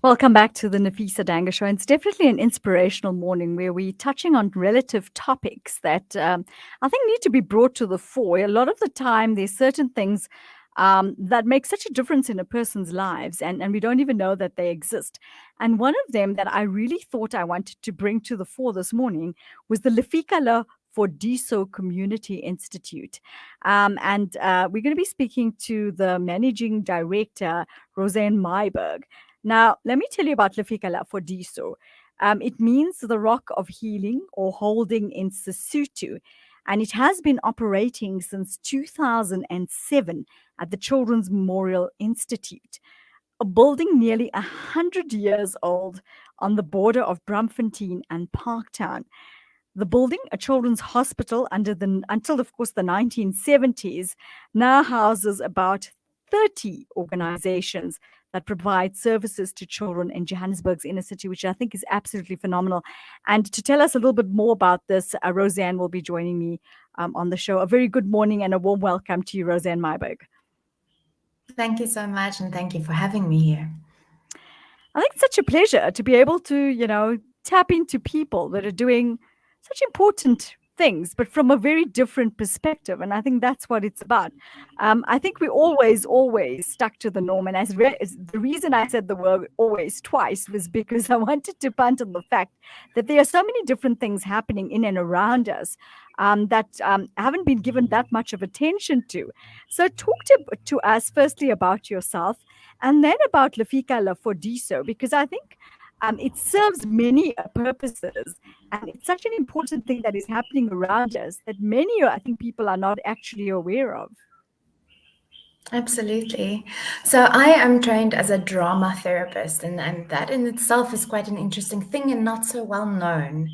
Welcome back to the Nafisa Danga Show. It's definitely an inspirational morning where we're touching on relative topics that I think need to be brought to the fore. A lot of the time, there's certain things that make such a difference in a person's lives, and we don't even know that they exist. And one of them that I really thought I wanted to bring to the fore this morning was the Lefika La Phodiso Community Institute. And we're going to be speaking to the managing director, Rozanne Myburgh. Now, let me tell you about Lefika La Phodiso. It means the rock of healing or holding in Sesotho, and it has been operating since 2007 at the Children's Memorial Institute, a building nearly 100 years old on the border of Braamfontein and Parktown. The building, a children's hospital until, of course, the 1970s, now houses about 30 organizations that provide services to children in Johannesburg's inner city, which I think is absolutely phenomenal. And to tell us a little bit more about this, Rozanne will be joining me on the show. A very good morning and a warm welcome to you, Rozanne Myburgh. Thank you so much, and thank you for having me here. I think it's such a pleasure to be able to, tap into people that are doing such important things, but from a very different perspective. And I think that's what it's about. I think we always stuck to the norm. And as the reason I said the word always twice was because I wanted to punt on the fact that there are so many different things happening in and around us that haven't been given that much of attention to. So talk to us firstly about yourself and then about Lefika La Phodiso, because I think it serves many purposes, and it's such an important thing that is happening around us that many, I think, people are not actually aware of. Absolutely. So I am trained as a drama therapist, and that in itself is quite an interesting thing and not so well known.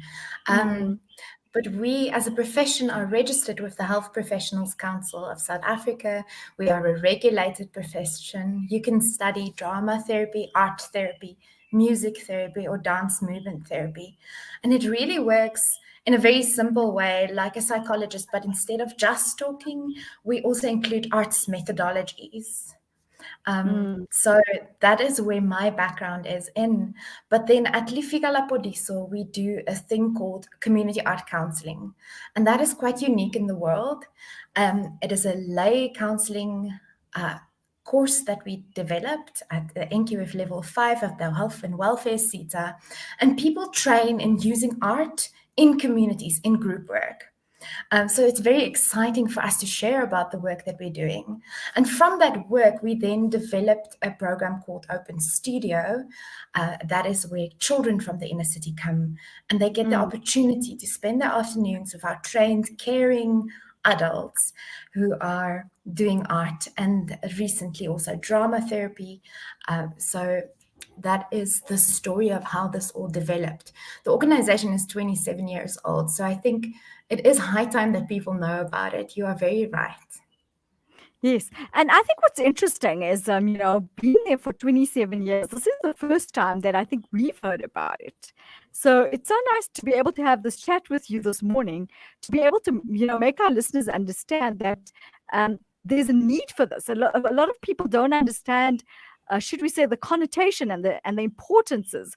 But we, as a profession, are registered with the Health Professionals Council of South Africa. We are a regulated profession. You can study drama therapy, art therapy, music therapy, or dance movement therapy. And it really works in a very simple way, like a psychologist, but instead of just talking, we also include arts methodologies. So that is where my background is in. But then at Lefika La Phodiso, we do a thing called community art counseling. And that is quite unique in the world. It is a lay counseling course that we developed at the NQF level 5 of the Health and Welfare SETA. And people train in using art in communities, in group work. So it's very exciting for us to share about the work that we're doing. And from that work, we then developed a program called Open Studio. That is where children from the inner city come and they get the opportunity to spend their afternoons with our trained, caring adults who are doing art and recently also drama therapy. So that is the story of how this all developed. The organization is 27 years old, so I think it is high time that people know about it. You are very right. Yes. And I think what's interesting is, being there for 27 years, this is the first time that I think we've heard about it. So it's so nice to be able to have this chat with you this morning, to be able to, make our listeners understand that there's a need for this. A lot of people don't understand, should we say, the connotation and the importances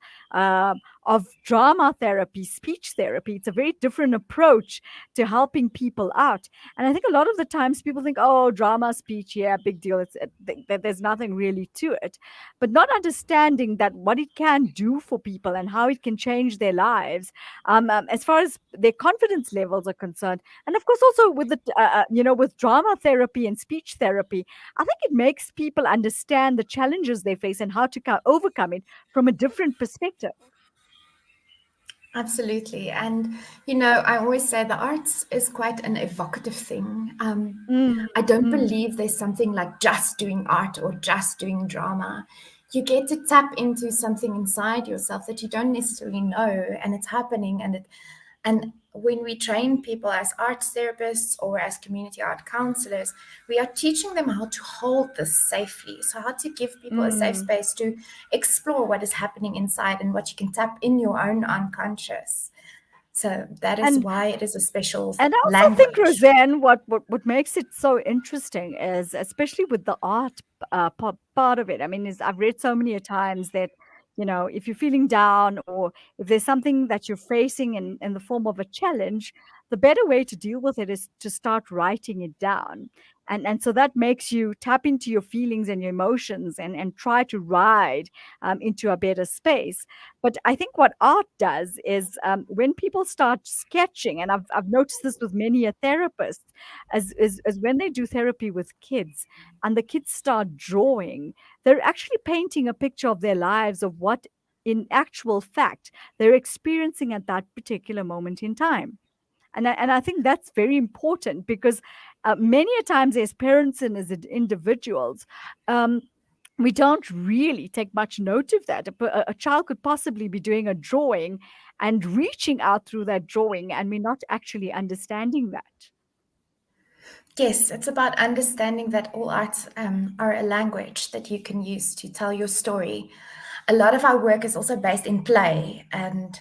of drama therapy, speech therapy. It's a very different approach to helping people out. And I think a lot of the times people think, oh, drama, speech, yeah, big deal. There's nothing really to it. But not understanding that what it can do for people and how it can change their lives as far as their confidence levels are concerned. And of course, also with with drama therapy and speech therapy, I think it makes people understand the challenges they face and how to overcome it from a different perspective. Absolutely. And, I always say the arts is quite an evocative thing. I don't believe there's something like just doing art or just doing drama. You get to tap into something inside yourself that you don't necessarily know, and it's happening. And when we train people as art therapists or as community art counselors, we are teaching them how to hold this safely. So how to give people a safe space to explore what is happening inside and what you can tap in your own unconscious. So that is And why it is a special And I also think, language. Rozanne, what makes it so interesting is, especially with the art part of it. I mean, is I've read so many a times that, if you're feeling down or if there's something that you're facing in the form of a challenge, the better way to deal with it is to start writing it down. And so that makes you tap into your feelings and your emotions and try to ride into a better space. But I think what art does is, when people start sketching, and I've noticed this with many a therapist, as when they do therapy with kids and the kids start drawing, they're actually painting a picture of their lives, of what in actual fact they're experiencing at that particular moment in time. And I think that's very important because many a times as parents and as individuals, um, we don't really take much note of that. A child could possibly be doing a drawing and reaching out through that drawing, and we're not actually understanding that. Yes, it's about understanding that all arts are a language that you can use to tell your story. A lot of our work is also based in play, and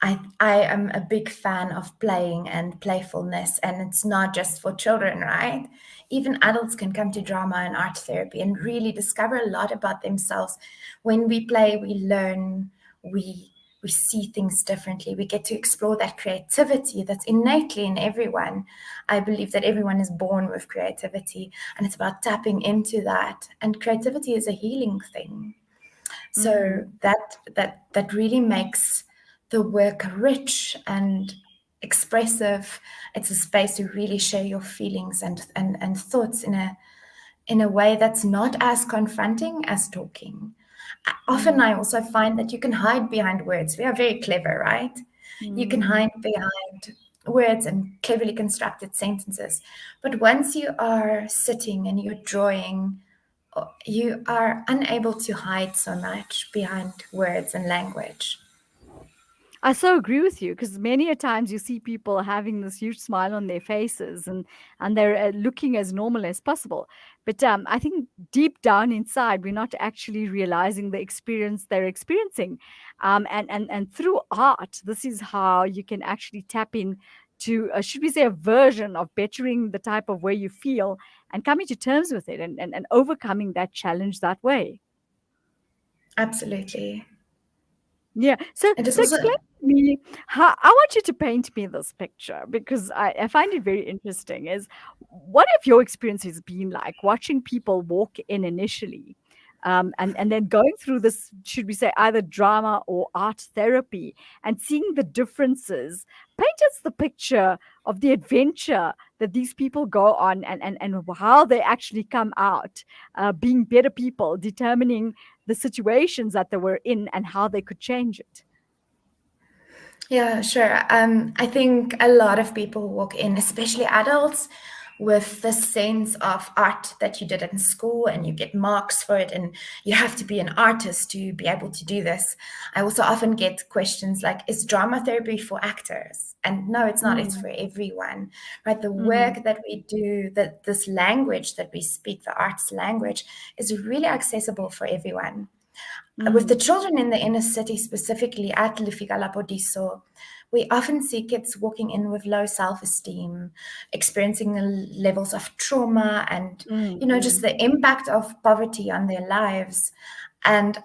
I am a big fan of playing and playfulness, and it's not just for children, right? Even adults can come to drama and art therapy and really discover a lot about themselves. When we play, we learn, we we see things differently. We get to explore that creativity that's innately in everyone. I believe that everyone is born with creativity, and it's about tapping into that. And creativity is a healing thing. So Mm. that really makes the work rich and expressive. It's a space to really share your feelings and thoughts in a way that's not as confronting as talking. Often Mm. I also find that you can hide behind words. We are very clever, right? You can Mm. hide behind words and cleverly constructed sentences. But once you are sitting and you're drawing, you are unable to hide so much behind words and language. I so agree with you because many a times you see people having this huge smile on their faces and they're looking as normal as possible. But I think deep down inside, we're not actually realizing the experience they're experiencing. And through art, this is how you can actually tap in to, should we say, a version of bettering the type of way you feel and coming to terms with it and overcoming that challenge that way. Absolutely. Yeah. So It is so also, explain to me how I want you to paint me this picture because I find it very interesting. Is what have your experiences been like watching people walk in initially? And then going through this, should we say, either drama or art therapy and seeing the differences. Paint us the picture of the adventure that these people go on and how they actually come out being better people, determining the situations that they were in and how they could change it. yeah, sure. I think a lot of people walk in, especially adults, with the sense of art that you did in school and you get marks for it, and you have to be an artist to be able to do this. I also often get questions like, is drama therapy for actors? And no, it's not, it's Mm, for everyone, right? The mm, work that we do, that this language that we speak, the arts language, is really accessible for everyone. With the mm, children in the inner city, specifically at Lefika La Phodiso, we often see kids walking in with low self-esteem, experiencing levels of trauma and, mm, just mm, the impact of poverty on their lives. And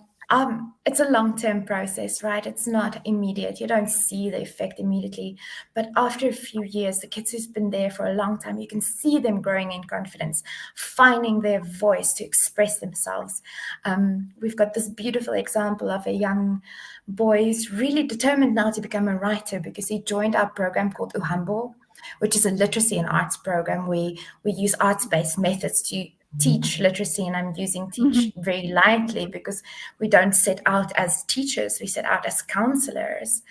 it's a long-term process, right? It's not immediate. You don't see the effect immediately. But after a few years, the kids who's been there for a long time, you can see them growing in confidence, finding their voice to express themselves. We've got this beautiful example of a young boy who's really determined now to become a writer because he joined our program called Uhambo, which is a literacy and arts program where we use arts-based methods to teach literacy. And I'm using teach mhm, very lightly because we don't set out as teachers, we set out as counselors.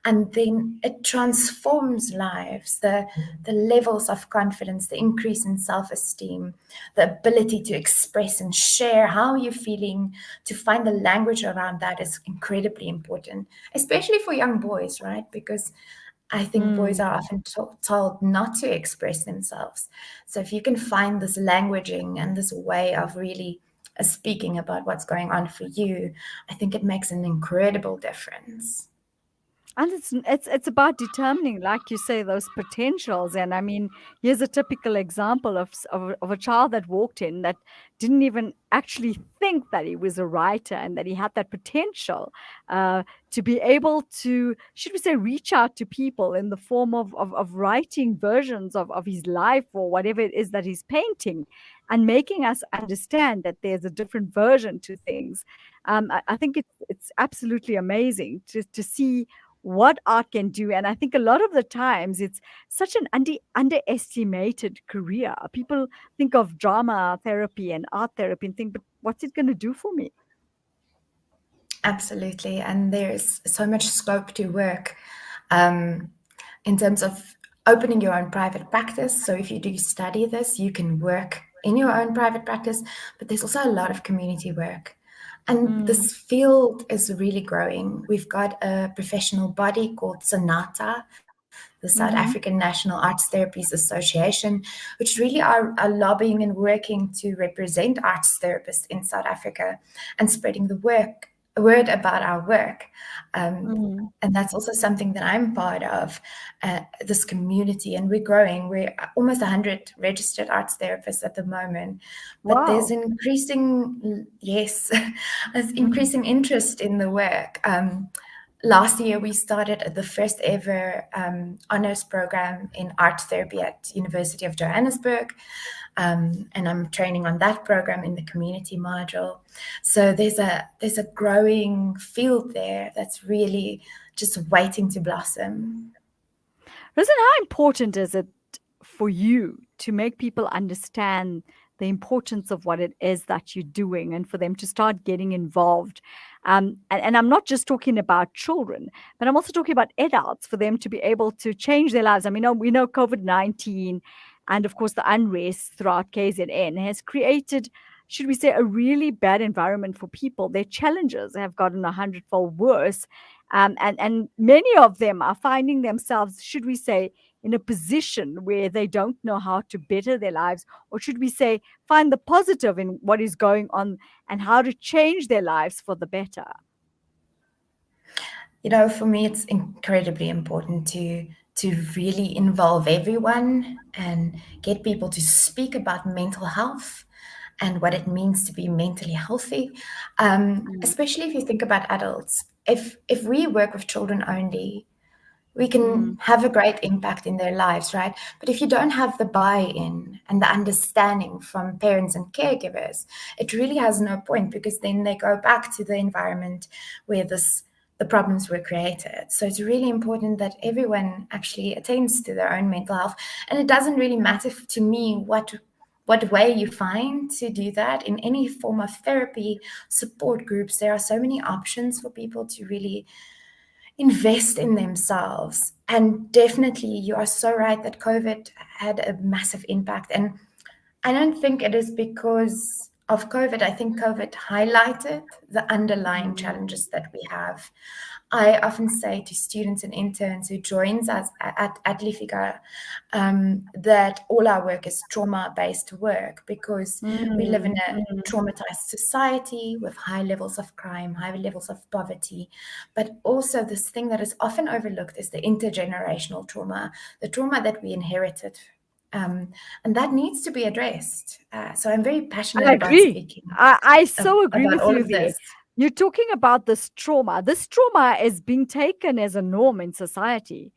And then it transforms lives, the levels of confidence, the increase in self-esteem, the ability to express and share how you're feeling, to find the language around that is incredibly important, especially for young boys, right? Because I think boys mm. are often told not to express themselves. So if you can find this languaging and this way of really speaking about what's going on for you, I think it makes an incredible difference. And it's about determining, like you say, those potentials. And I mean, here's a typical example of a child that walked in that didn't even actually think that he was a writer and that he had that potential to be able to, should we say, reach out to people in the form of writing versions of his life or whatever it is that he's painting, and making us understand that there's a different version to things. I think it's absolutely amazing to see what art can do. And I think a lot of the times it's such an underestimated career. People think of drama therapy and art therapy and think, but what's it going to do for me? Absolutely. And there's so much scope to work um, in terms of opening your own private practice. So if you do study this, you can work in your own private practice, but there's also a lot of community work. And Mm, this field is really growing. We've got a professional body called Sonata, the South African mm-hmm, National Arts Therapies Association, which really are lobbying and working to represent arts therapists in South Africa and spreading the word about our work. Um, mm. and that's also something that I'm part of, this community, and we're growing. We're almost 100 registered arts therapists at the moment, but there's Wow. increasing, yes, there's Mm. increasing interest in the work. Last year, we started the first ever honors program in art therapy at University of Johannesburg, and I'm training on that program in the community module. So there's a growing field there that's really just waiting to blossom. Listen, how important is it for you to make people understand the importance of what it is that you're doing and for them to start getting involved? And I'm not just talking about children, but I'm also talking about adults, for them to be able to change their lives. I mean, we know COVID-19 and, of course, the unrest throughout KZN has created, should we say, a really bad environment for people. Their challenges have gotten a hundredfold worse. And many of them are finding themselves, should we say, in a position where they don't know how to better their lives, or should we say, find the positive in what is going on and how to change their lives for the better. For me, it's incredibly important to really involve everyone and get people to speak about mental health and what it means to be mentally healthy. Mm, Especially if you think about adults. If we work with children only, we can mm, have a great impact in their lives, right? But if you don't have the buy-in and the understanding from parents and caregivers, it really has no point, because then they go back to the environment where the problems were created. So it's really important that everyone actually attends to their own mental health. And it doesn't really matter to me what way you find to do that, in any form of therapy, support groups. There are so many options for people to really invest in themselves. And definitely, you are so right that COVID had a massive impact. And I don't think it is because of COVID. I think COVID highlighted the underlying mm, challenges that we have. I often say to students and interns who joins us at Lefika, that all our work is trauma-based work, because we live in mm, a mm. traumatized society with high levels of crime, high levels of poverty. But also, this thing that is often overlooked is the intergenerational trauma, the trauma that we inherited. Um, and that needs to be addressed. So I'm very passionate I about agree. speaking I so agree about with all you of there. this. You're talking about this trauma. This trauma is being taken as a norm in society,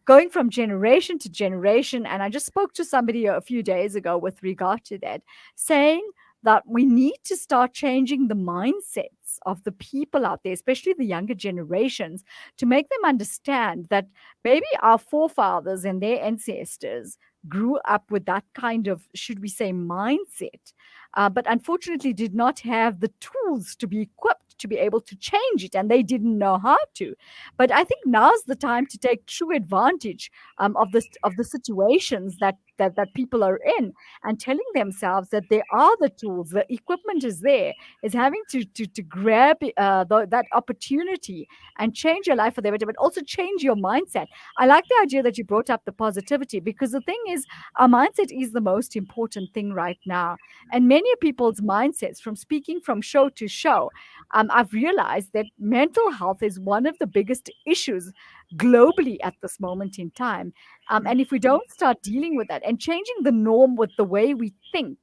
going from generation to generation. And I just spoke to somebody a few days ago with regard to that, saying that we need to start changing the mindsets of the people out there, especially the younger generations, to make them understand that maybe our forefathers and their ancestors grew up with that kind of, should we say, mindset, but unfortunately did not have the tools to be equipped to be able to change it, and they didn't know how to. But I think now's the time to take true advantage of the situations that that people are in, and telling themselves that there are the tools, the equipment is there, is having to grab that opportunity and change your life for the better, but also change your mindset. I like the idea that you brought up the positivity, because the thing is, our mindset is the most important thing right now. And many people's mindsets, from speaking from show to show, I've realized that mental health is one of the biggest issues globally at this moment in time. And if we don't start dealing with that and changing the norm with the way we think,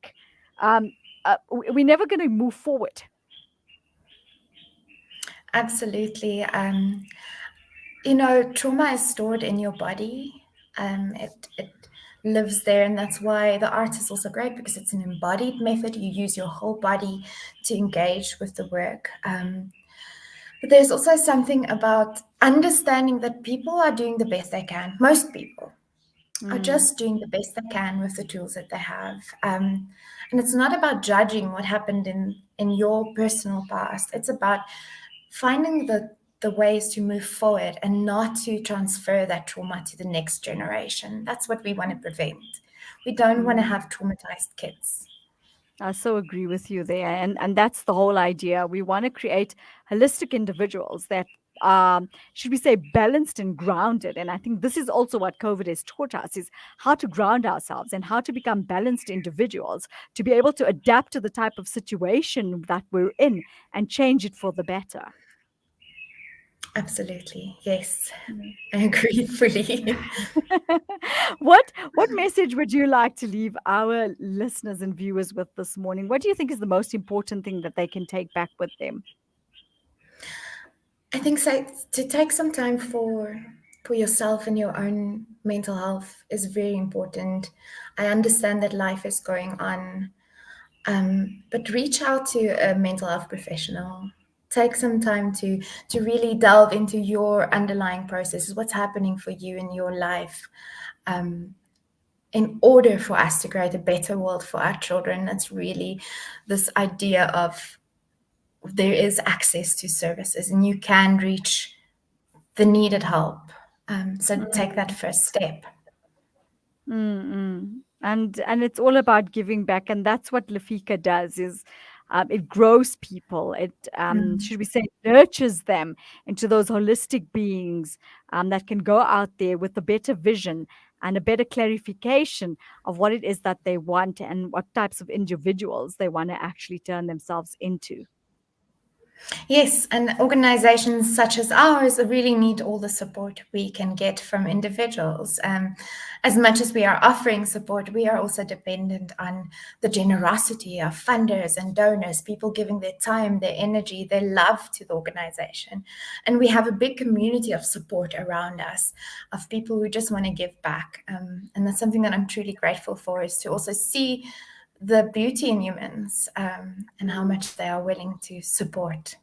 we're never going to move forward. Absolutely. Trauma is stored in your body. It lives there, and that's why the art is also great, because it's an embodied method. You use your whole body to engage with the work. But there's also something about understanding that people are doing the best they can. Most people are just doing the best they can with the tools that they have. And it's not about judging what happened in your personal past. It's about finding the ways to move forward and not to transfer that trauma to the next generation. That's what we want to prevent. We don't want to have traumatized kids. I so agree with you there. And that's the whole idea. We want to create holistic individuals that, should we say, balanced and grounded. And I think this is also what COVID has taught us, is how to ground ourselves and how to become balanced individuals, to be able to adapt to the type of situation that we're in and change it for the better. Absolutely. Yes. I agree fully. What message would you like to leave our listeners and viewers with this morning? What do you think is the most important thing that they can take back with them? I think so, to take some time for yourself and your own mental health is very important. I understand that life is going on, but reach out to a mental health professional. Take some time to really delve into your underlying processes, what's happening for you in your life, in order for us to create a better world for our children. That's really this idea of there is access to services and you can reach the needed help. So take that first step. And it's all about giving back, and that's what Lefika does. Is it grows people. It, should we say, nurtures them into those holistic beings that can go out there with a better vision and a better clarification of what it is that they want and what types of individuals they want to actually turn themselves into. Yes, and organizations such as ours really need all the support we can get from individuals. As much as we are offering support, we are also dependent on the generosity of funders and donors, people giving their time, their energy, their love to the organization. And we have a big community of support around us, of people who just want to give back. And that's something that I'm truly grateful for, is to also see the beauty in humans, and how much they are willing to support.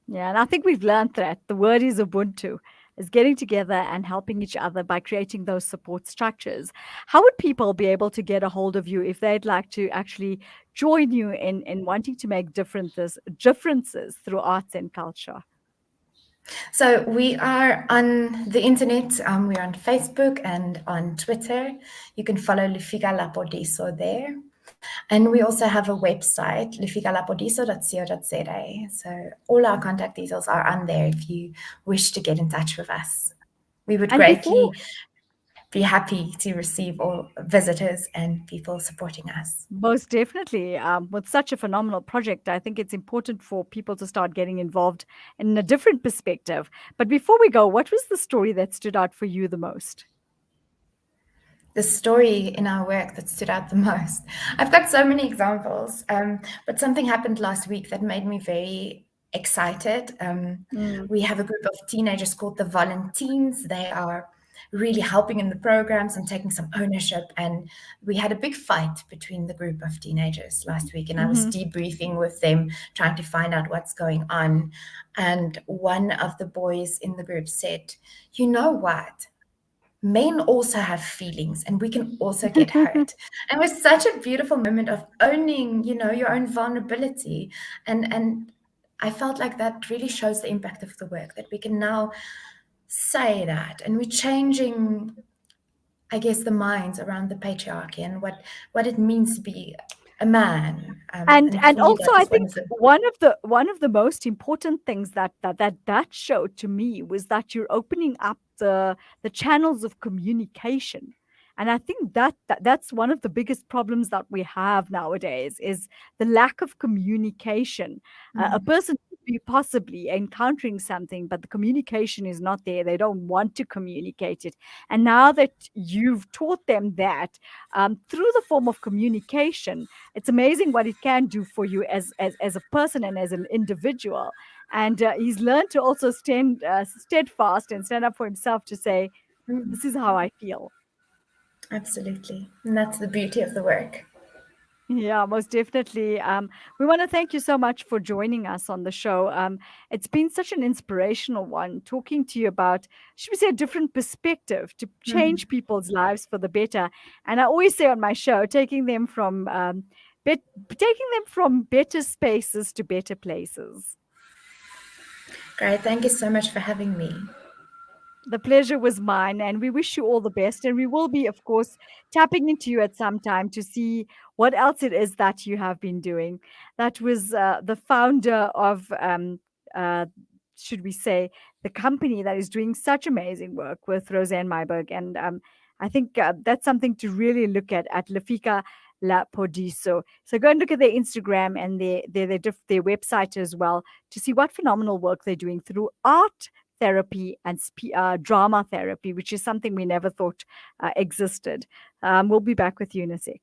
Yeah, and I think we've learned that the word is Ubuntu, is getting together and helping each other by creating those support structures. How would people be able to get a hold of you if they'd like to actually join you in wanting to make differences through arts and culture? So we are on the internet. We're on Facebook and on Twitter. You can follow Lefika La Phodiso there. And we also have a website, lefikalapodiso.co.za. So all our contact details are on there if you wish to get in touch with us. We would And before, greatly be happy to receive all visitors and people supporting us. most definitely, with such a phenomenal project, I think it's important for people to start getting involved in a different perspective. But before we go, what was the story that stood out for you the most? The story in our work that stood out the most. I've got so many examples, but something happened last week that made me very excited. We have a group of teenagers called the Volunteens. They are really helping in the programs and taking some ownership. And we had a big fight between the group of teenagers last week, and I was debriefing with them, trying to find out what's going on. And one of the boys in the group said, "You know what? Men also have feelings and we can also get hurt." And it was such a beautiful moment of owning, your own vulnerability. And I felt like that really shows the impact of the work, that we can now say that, and we're changing I guess, the minds around the patriarchy and what it means to be a man. And And for me, also that I was one think of the. one of the most important things that showed to me was that you're opening up the channels of communication. And I think that's one of the biggest problems that we have nowadays is the lack of communication. A Mm, person could be possibly encountering something, but the communication is not there. They don't want to communicate it. And now that you've taught them that through the form of communication, it's amazing what it can do for you as a person and as an individual. And he's learned to also stand steadfast and stand up for himself to say, mm, "This is how I feel." absolutely. And that's the beauty of the work. Yeah, most definitely. We want to thank you so much for joining us on the show. It's been such an inspirational one talking to you about, should we say, a different perspective to Mm. change people's lives for the better. And I always say on my show, taking them from better spaces to better places. Great. Thank you so much for having me. The pleasure was mine, and we wish you all the best. And we will be, of course, tapping into you at some time to see what else it is that you have been doing. That was the founder of, should we say, the company that is doing such amazing work with Rozanne Myburgh. And I think that's something to really look at Lefika La Phodiso. So go and look at their Instagram and their website as well to see what phenomenal work they're doing through art therapy and drama therapy, which is something we never thought existed. We'll be back with you in a sec.